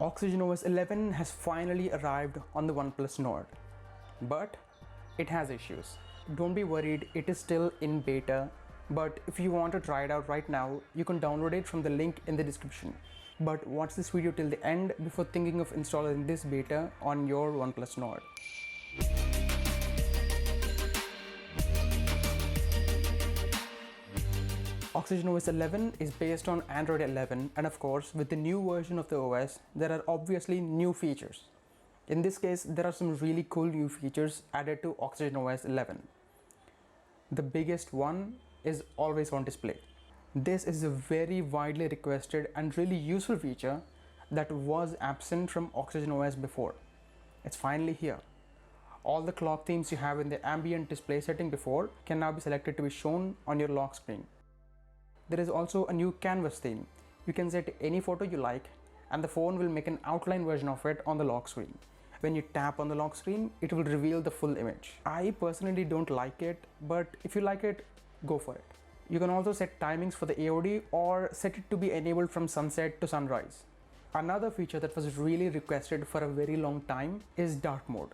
OxygenOS 11 has finally arrived on the Oneplus Nord, but it has issues. Don't be worried, it is still in beta, but if you want to try it out right now, you can download it from the link in the description. But watch this video till the end before thinking of installing this beta on your Oneplus Nord. OxygenOS 11 is based on Android 11, and of course with the new version of the OS there are obviously new features. In this case there are some really cool new features added to OxygenOS 11. The biggest one is always on display. This is a very widely requested and really useful feature that was absent from OxygenOS before. It's finally here. All the clock themes you have in the ambient display setting before can now be selected to be shown on your lock screen. There is also a new canvas theme. You can set any photo you like and the phone will make an outline version of it on the lock screen. When you tap on the lock screen, it will reveal the full image. I personally don't like it, but if you like it, go for it. You can also set timings for the AOD or set it to be enabled from sunset to sunrise. Another feature that was really requested for a very long time is dark mode.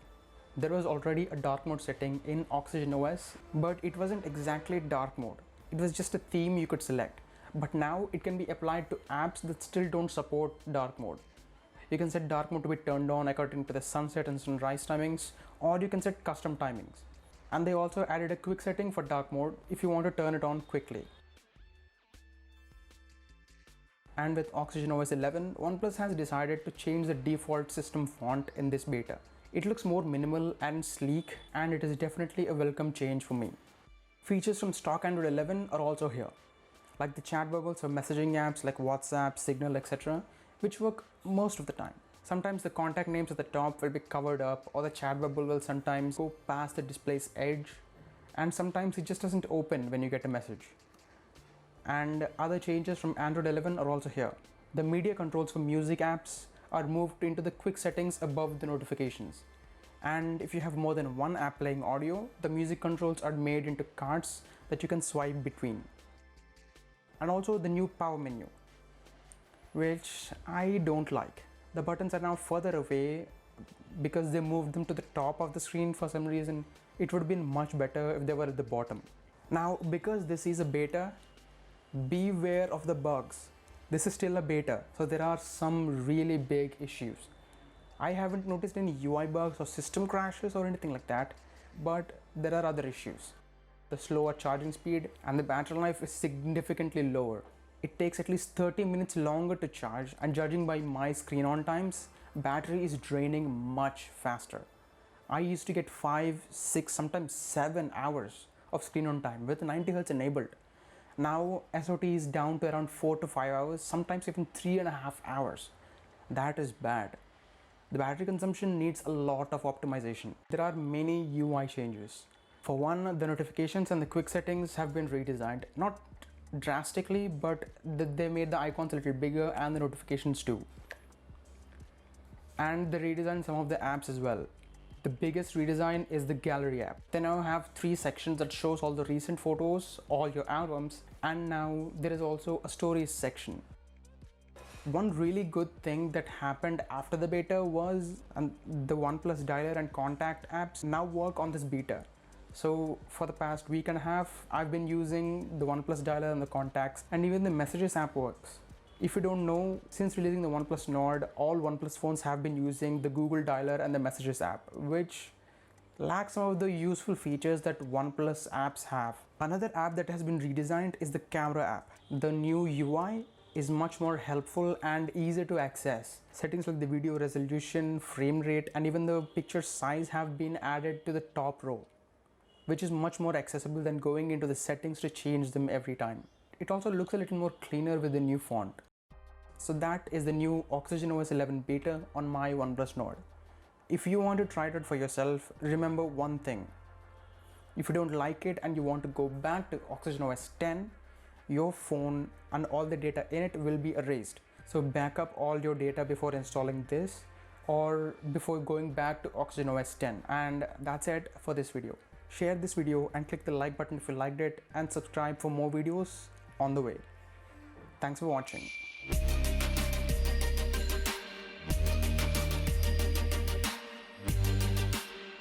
There was already a dark mode setting in OxygenOS, but it wasn't exactly dark mode. It was just a theme you could select, but now it can be applied to apps that still don't support dark mode. You can set dark mode to be turned on according to the sunset and sunrise timings, or you can set custom timings. And they also added a quick setting for dark mode if you want to turn it on quickly. And with OxygenOS 11, OnePlus has decided to change the default system font in this beta. It looks more minimal and sleek, and it is definitely a welcome change for me. Features from stock Android 11 are also here, like the chat bubbles for messaging apps like WhatsApp, Signal, etc., which work most of the time. Sometimes the contact names at the top will be covered up, or the chat bubble will sometimes go past the display's edge, and sometimes it just doesn't open when you get a message. And other changes from Android 11 are also here. The media controls for music apps are moved into the quick settings above the notifications. And if you have more than one app playing audio, the music controls are made into cards that you can swipe between. And also the new power menu, which I don't like. The buttons are now further away because they moved them to the top of the screen for some reason. It would have been much better if they were at the bottom. Now, because this is a beta, beware of the bugs. This is still a beta, so there are some really big issues. I haven't noticed any UI bugs or system crashes or anything like that, but there are other issues. The slower charging speed and the battery life is significantly lower. It takes at least 30 minutes longer to charge, and judging by my screen on times, battery is draining much faster. I used to get 5, 6, sometimes 7 hours of screen on time with 90Hz enabled. Now SOT is down to around 4 to 5 hours, sometimes even 3.5 hours. That is bad. The battery consumption needs a lot of optimization. There are many UI changes. For one, the notifications and the quick settings have been redesigned. Not drastically, but they made the icons a little bigger and the notifications too. And they redesigned some of the apps as well. The biggest redesign is the gallery app. They now have 3 sections that shows all the recent photos, all your albums, and now there is also a stories section. One really good thing that happened after the beta was the OnePlus dialer and contact apps now work on this beta. So for the past week and a half, I've been using the OnePlus dialer and the contacts, and even the messages app works. If you don't know, since releasing the OnePlus Nord, all OnePlus phones have been using the Google dialer and the messages app, which lacks some of the useful features that OnePlus apps have. Another app that has been redesigned is the camera app. The new UI is much more helpful and easier to access. Settings like the video resolution, frame rate, and even the picture size have been added to the top row, which is much more accessible than going into the settings to change them every time. It also looks a little more cleaner with the new font. So that is the new OxygenOS 11 beta on my OnePlus Nord. If you want to try it out for yourself, remember one thing. If you don't like it and you want to go back to OxygenOS 10, your phone and all the data in it will be erased. So back up all your data before installing this or before going back to OxygenOS 10. And that's it for this video. Share this video and click the like button if you liked it, and subscribe for more videos on the way. Thanks for watching.